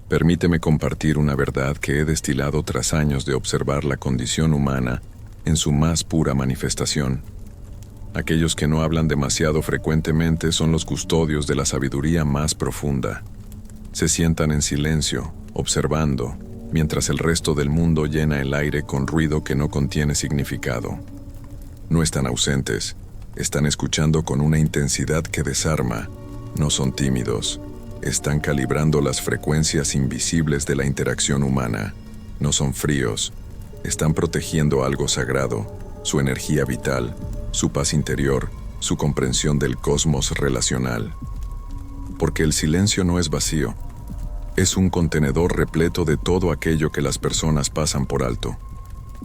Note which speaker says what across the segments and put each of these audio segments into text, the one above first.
Speaker 1: Permíteme compartir una verdad que he destilado tras años de observar la condición humana en su más pura manifestación. Aquellos que no hablan demasiado frecuentemente son los custodios de la sabiduría más profunda. Se sientan en silencio, observando, mientras el resto del mundo llena el aire con ruido que no contiene significado. No están ausentes, están escuchando con una intensidad que desarma. No son tímidos, están calibrando las frecuencias invisibles de la interacción humana. No son fríos, están protegiendo algo sagrado, su energía vital, su paz interior, su comprensión del cosmos relacional. Porque el silencio no es vacío, es un contenedor repleto de todo aquello que las personas pasan por alto.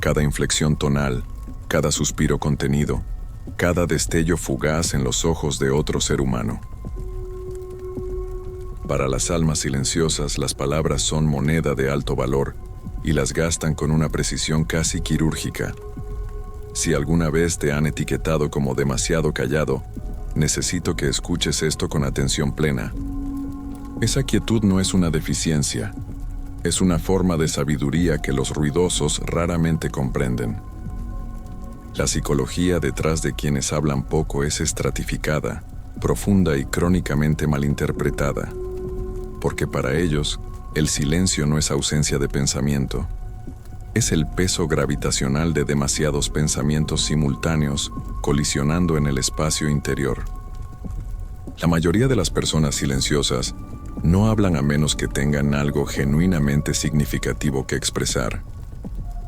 Speaker 1: Cada inflexión tonal, cada suspiro contenido, cada destello fugaz en los ojos de otro ser humano. Para las almas silenciosas, las palabras son moneda de alto valor y las gastan con una precisión casi quirúrgica. Si alguna vez te han etiquetado como demasiado callado, necesito que escuches esto con atención plena. Esa quietud no es una deficiencia, es una forma de sabiduría que los ruidosos raramente comprenden. La psicología detrás de quienes hablan poco es estratificada, profunda y crónicamente malinterpretada, porque para ellos, el silencio no es ausencia de pensamiento, es el peso gravitacional de demasiados pensamientos simultáneos colisionando en el espacio interior. La mayoría de las personas silenciosas no hablan a menos que tengan algo genuinamente significativo que expresar.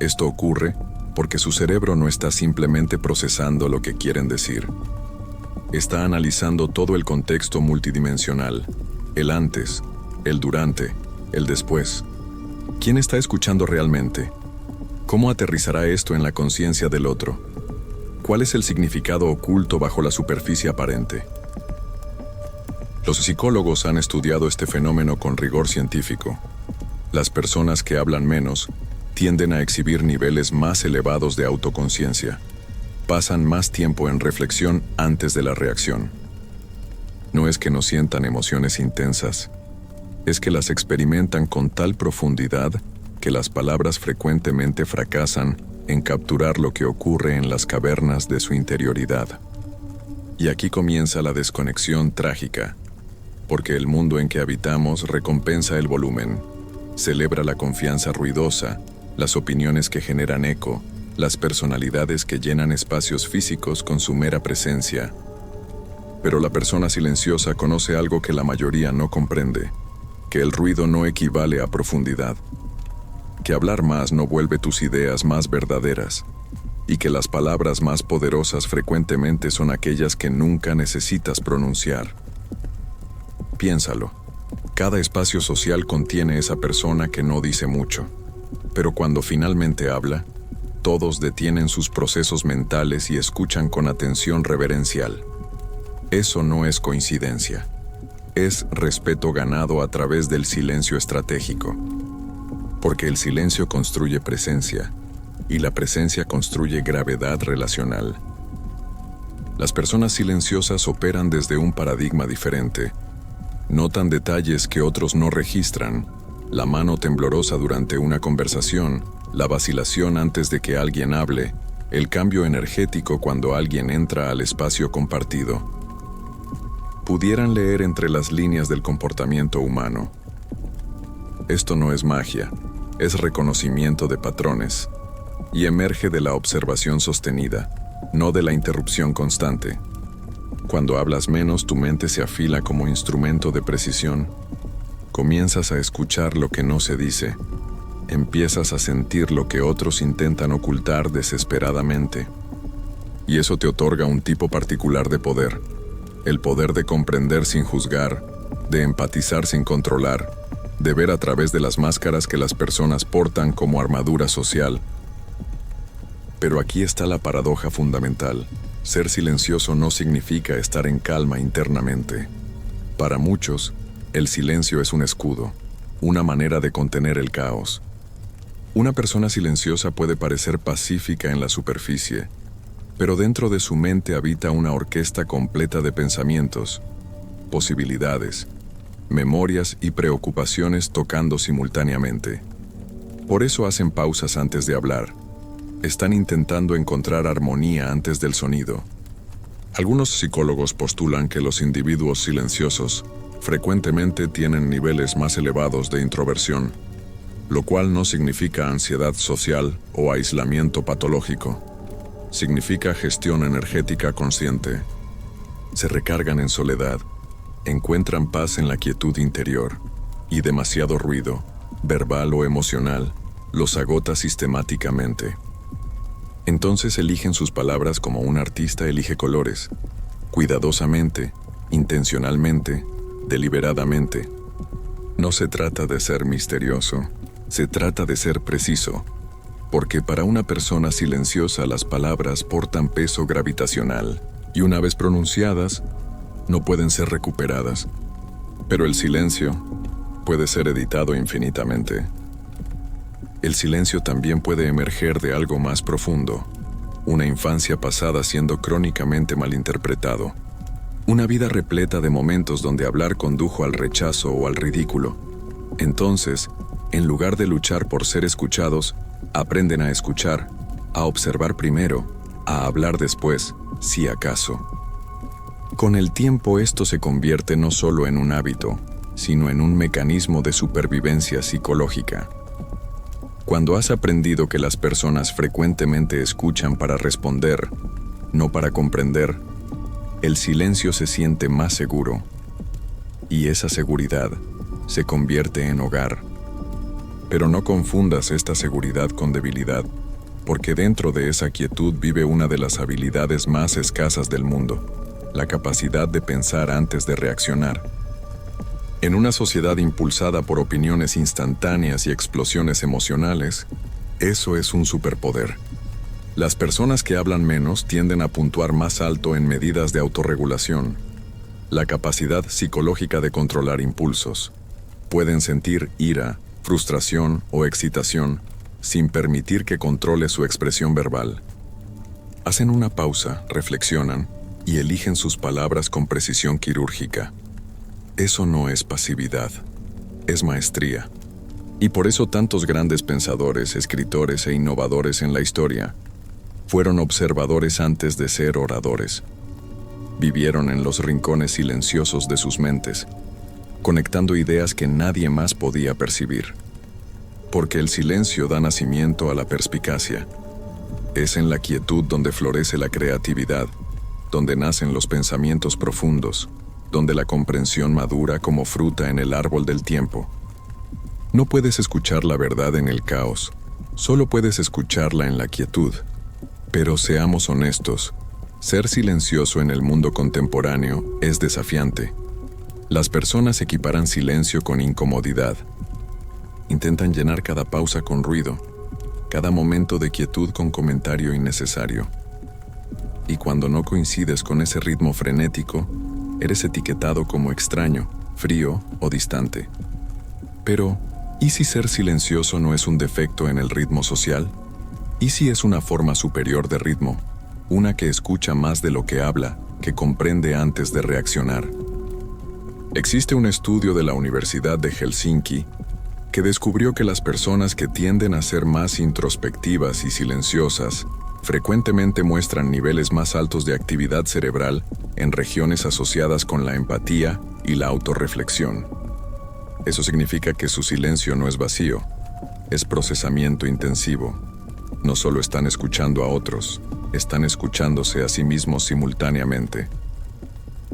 Speaker 1: Esto ocurre porque su cerebro no está simplemente procesando lo que quieren decir. Está analizando todo el contexto multidimensional, el antes, el durante, el después. ¿Quién está escuchando realmente? ¿Cómo aterrizará esto en la conciencia del otro? ¿Cuál es el significado oculto bajo la superficie aparente? Los psicólogos han estudiado este fenómeno con rigor científico. Las personas que hablan menos tienden a exhibir niveles más elevados de autoconciencia. Pasan más tiempo en reflexión antes de la reacción. No es que no sientan emociones intensas, es que las experimentan con tal profundidad que las palabras frecuentemente fracasan en capturar lo que ocurre en las cavernas de su interioridad. Y aquí comienza la desconexión trágica, porque el mundo en que habitamos recompensa el volumen, celebra la confianza ruidosa, las opiniones que generan eco, las personalidades que llenan espacios físicos con su mera presencia. Pero la persona silenciosa conoce algo que la mayoría no comprende, que el ruido no equivale a profundidad, que hablar más no vuelve tus ideas más verdaderas, y que las palabras más poderosas frecuentemente son aquellas que nunca necesitas pronunciar. Piénsalo, cada espacio social contiene esa persona que no dice mucho, pero cuando finalmente habla, todos detienen sus procesos mentales y escuchan con atención reverencial. Eso no es coincidencia, es respeto ganado a través del silencio estratégico. Porque el silencio construye presencia, y la presencia construye gravedad relacional. Las personas silenciosas operan desde un paradigma diferente. Notan detalles que otros no registran, la mano temblorosa durante una conversación, la vacilación antes de que alguien hable, el cambio energético cuando alguien entra al espacio compartido. Pudieran leer entre las líneas del comportamiento humano. Esto no es magia, es reconocimiento de patrones, y emerge de la observación sostenida, no de la interrupción constante. Cuando hablas menos, tu mente se afila como instrumento de precisión. Comienzas a escuchar lo que no se dice. Empiezas a sentir lo que otros intentan ocultar desesperadamente. Y eso te otorga un tipo particular de poder. El poder de comprender sin juzgar, de empatizar sin controlar, de ver a través de las máscaras que las personas portan como armadura social. Pero aquí está la paradoja fundamental. Ser silencioso no significa estar en calma internamente. Para muchos, el silencio es un escudo, una manera de contener el caos. Una persona silenciosa puede parecer pacífica en la superficie, pero dentro de su mente habita una orquesta completa de pensamientos, posibilidades, memorias y preocupaciones tocando simultáneamente. Por eso hacen pausas antes de hablar. Están intentando encontrar armonía antes del sonido. Algunos psicólogos postulan que los individuos silenciosos frecuentemente tienen niveles más elevados de introversión, lo cual no significa ansiedad social o aislamiento patológico. Significa gestión energética consciente. Se recargan en soledad, encuentran paz en la quietud interior, y demasiado ruido, verbal o emocional, los agota sistemáticamente. Entonces eligen sus palabras como un artista elige colores, cuidadosamente, intencionalmente, deliberadamente. No se trata de ser misterioso, se trata de ser preciso, porque para una persona silenciosa las palabras portan peso gravitacional, y una vez pronunciadas, no pueden ser recuperadas. Pero el silencio puede ser editado infinitamente. El silencio también puede emerger de algo más profundo, una infancia pasada siendo crónicamente malinterpretado, una vida repleta de momentos donde hablar condujo al rechazo o al ridículo. Entonces, en lugar de luchar por ser escuchados, aprenden a escuchar, a observar primero, a hablar después, si acaso. Con el tiempo esto se convierte no solo en un hábito, sino en un mecanismo de supervivencia psicológica. Cuando has aprendido que las personas frecuentemente escuchan para responder, no para comprender, el silencio se siente más seguro, y esa seguridad se convierte en hogar. Pero no confundas esta seguridad con debilidad, porque dentro de esa quietud vive una de las habilidades más escasas del mundo, la capacidad de pensar antes de reaccionar. En una sociedad impulsada por opiniones instantáneas y explosiones emocionales, eso es un superpoder. Las personas que hablan menos tienden a puntuar más alto en medidas de autorregulación, la capacidad psicológica de controlar impulsos. Pueden sentir ira, frustración o excitación sin permitir que controle su expresión verbal. Hacen una pausa, reflexionan y eligen sus palabras con precisión quirúrgica. Eso no es pasividad, es maestría. Y por eso tantos grandes pensadores, escritores e innovadores en la historia fueron observadores antes de ser oradores. Vivieron en los rincones silenciosos de sus mentes, conectando ideas que nadie más podía percibir. Porque el silencio da nacimiento a la perspicacia. Es en la quietud donde florece la creatividad, donde nacen los pensamientos profundos, donde la comprensión madura como fruta en el árbol del tiempo. No puedes escuchar la verdad en el caos, solo puedes escucharla en la quietud. Pero seamos honestos, ser silencioso en el mundo contemporáneo es desafiante. Las personas equiparan silencio con incomodidad. Intentan llenar cada pausa con ruido, cada momento de quietud con comentario innecesario. Y cuando no coincides con ese ritmo frenético, eres etiquetado como extraño, frío o distante. Pero, ¿y si ser silencioso no es un defecto en el ritmo social? ¿Y si es una forma superior de ritmo, una que escucha más de lo que habla, que comprende antes de reaccionar? Existe un estudio de la Universidad de Helsinki que descubrió que las personas que tienden a ser más introspectivas y silenciosas frecuentemente muestran niveles más altos de actividad cerebral en regiones asociadas con la empatía y la autorreflexión. Eso significa que su silencio no es vacío, es procesamiento intensivo. No solo están escuchando a otros, están escuchándose a sí mismos simultáneamente.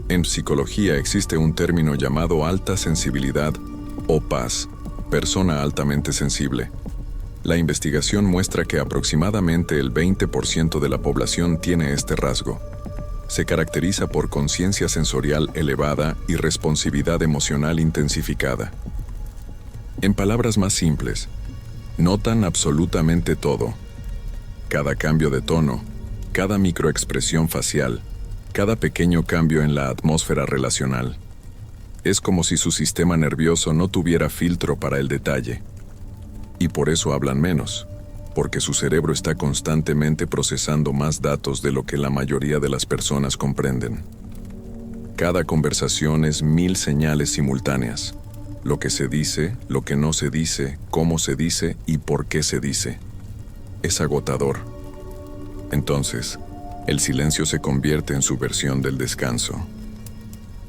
Speaker 1: En psicología existe un término llamado alta sensibilidad o PAS, persona altamente sensible. La investigación muestra que aproximadamente el 20% de la población tiene este rasgo. Se caracteriza por conciencia sensorial elevada y responsividad emocional intensificada. En palabras más simples, notan absolutamente todo. Cada cambio de tono, cada microexpresión facial, cada pequeño cambio en la atmósfera relacional. Es como si su sistema nervioso no tuviera filtro para el detalle. Y por eso hablan menos, porque su cerebro está constantemente procesando más datos de lo que la mayoría de las personas comprenden. Cada conversación es 1000 señales simultáneas. Lo que se dice, lo que no se dice, cómo se dice y por qué se dice. Es agotador. Entonces, el silencio se convierte en su versión del descanso.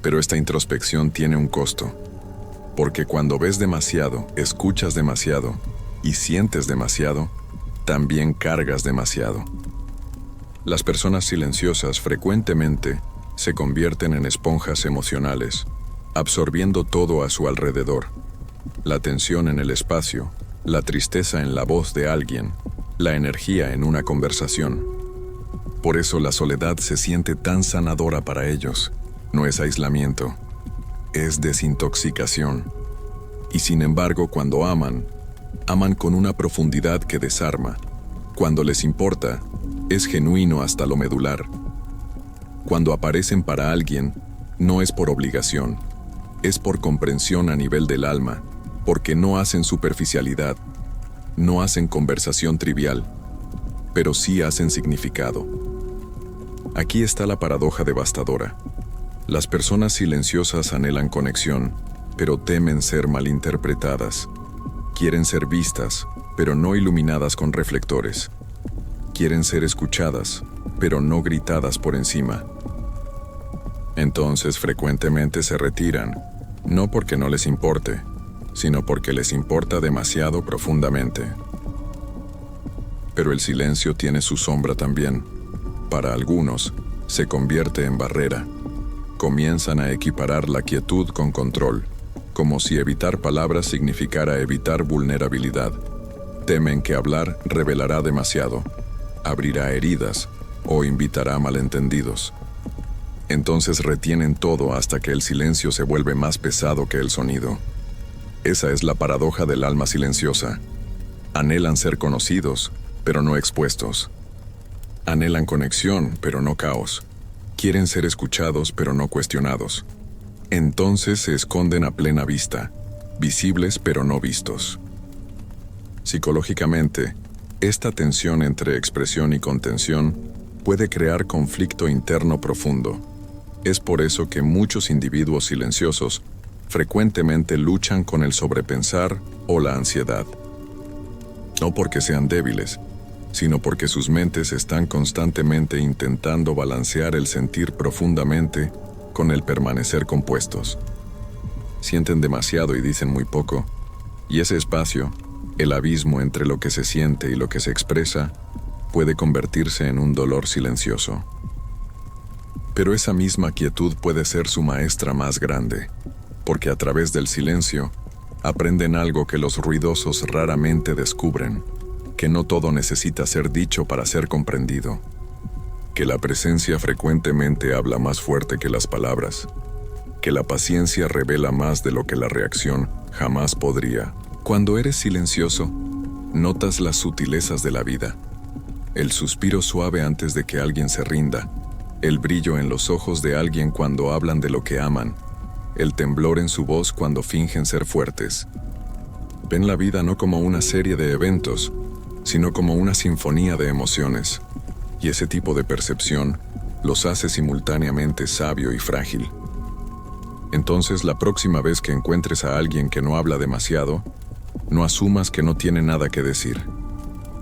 Speaker 1: Pero esta introspección tiene un costo, porque cuando ves demasiado, escuchas demasiado y sientes demasiado, también cargas demasiado. Las personas silenciosas frecuentemente se convierten en esponjas emocionales, absorbiendo todo a su alrededor. La tensión en el espacio, la tristeza en la voz de alguien, la energía en una conversación. Por eso la soledad se siente tan sanadora para ellos. No es aislamiento, es desintoxicación. Y sin embargo, cuando aman con una profundidad que desarma. Cuando les importa, es genuino hasta lo medular. Cuando aparecen para alguien, no es por obligación, es por comprensión a nivel del alma, porque no hacen superficialidad, no hacen conversación trivial, pero sí hacen significado. Aquí está la paradoja devastadora. Las personas silenciosas anhelan conexión, pero temen ser malinterpretadas. Quieren ser vistas, pero no iluminadas con reflectores. Quieren ser escuchadas, pero no gritadas por encima. Entonces frecuentemente se retiran, no porque no les importe, sino porque les importa demasiado profundamente. Pero el silencio tiene su sombra también. Para algunos, se convierte en barrera. Comienzan a equiparar la quietud con control, como si evitar palabras significara evitar vulnerabilidad. Temen que hablar revelará demasiado, abrirá heridas o invitará a malentendidos. Entonces retienen todo hasta que el silencio se vuelve más pesado que el sonido. Esa es la paradoja del alma silenciosa. Anhelan ser conocidos, pero no expuestos. Anhelan conexión, pero no caos. Quieren ser escuchados, pero no cuestionados. Entonces se esconden a plena vista, visibles pero no vistos. Psicológicamente, esta tensión entre expresión y contención puede crear conflicto interno profundo. Es por eso que muchos individuos silenciosos frecuentemente luchan con el sobrepensar o la ansiedad. No porque sean débiles, sino porque sus mentes están constantemente intentando balancear el sentir profundamente con el permanecer compuestos. Sienten demasiado y dicen muy poco, y ese espacio, el abismo entre lo que se siente y lo que se expresa, puede convertirse en un dolor silencioso. Pero esa misma quietud puede ser su maestra más grande, porque a través del silencio aprenden algo que los ruidosos raramente descubren, que no todo necesita ser dicho para ser comprendido, que la presencia frecuentemente habla más fuerte que las palabras, que la paciencia revela más de lo que la reacción jamás podría. Cuando eres silencioso, notas las sutilezas de la vida, el suspiro suave antes de que alguien se rinda, el brillo en los ojos de alguien cuando hablan de lo que aman, el temblor en su voz cuando fingen ser fuertes. Ven la vida no como una serie de eventos, sino como una sinfonía de emociones, y ese tipo de percepción los hace simultáneamente sabio y frágil. Entonces, la próxima vez que encuentres a alguien que no habla demasiado, no asumas que no tiene nada que decir.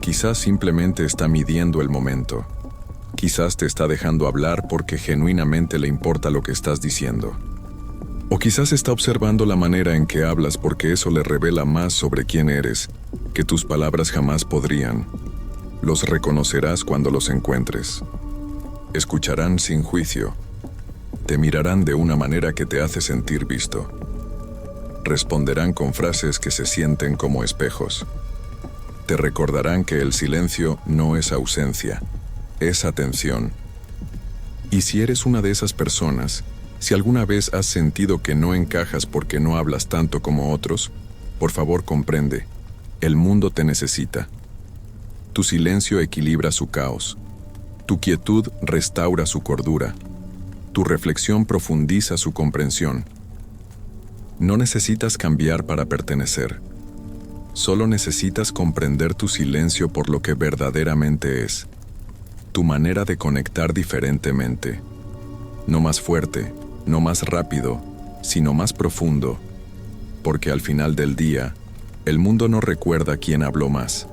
Speaker 1: Quizás simplemente está midiendo el momento. Quizás te está dejando hablar porque genuinamente le importa lo que estás diciendo. O quizás está observando la manera en que hablas porque eso le revela más sobre quién eres que tus palabras jamás podrían. Los reconocerás cuando los encuentres. Escucharán sin juicio. Te mirarán de una manera que te hace sentir visto. Responderán con frases que se sienten como espejos. Te recordarán que el silencio no es ausencia, es atención. Y si eres una de esas personas, si alguna vez has sentido que no encajas porque no hablas tanto como otros, por favor comprende, el mundo te necesita. Tu silencio equilibra su caos. Tu quietud restaura su cordura. Tu reflexión profundiza su comprensión. No necesitas cambiar para pertenecer. Solo necesitas comprender tu silencio por lo que verdaderamente es. Tu manera de conectar diferentemente. No más fuerte, no más rápido, sino más profundo, porque al final del día, el mundo no recuerda quién habló más,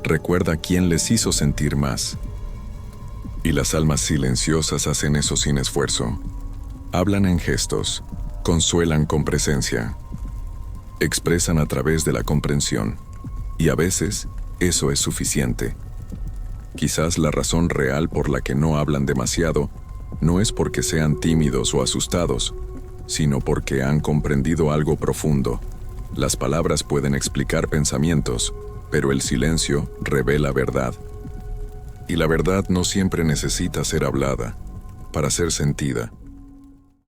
Speaker 1: recuerda quién les hizo sentir más. Y las almas silenciosas hacen eso sin esfuerzo. Hablan en gestos, consuelan con presencia, expresan a través de la comprensión, y a veces eso es suficiente. Quizás la razón real por la que no hablan demasiado no es porque sean tímidos o asustados, sino porque han comprendido algo profundo. Las palabras pueden explicar pensamientos, pero el silencio revela verdad. Y la verdad no siempre necesita ser hablada para ser sentida.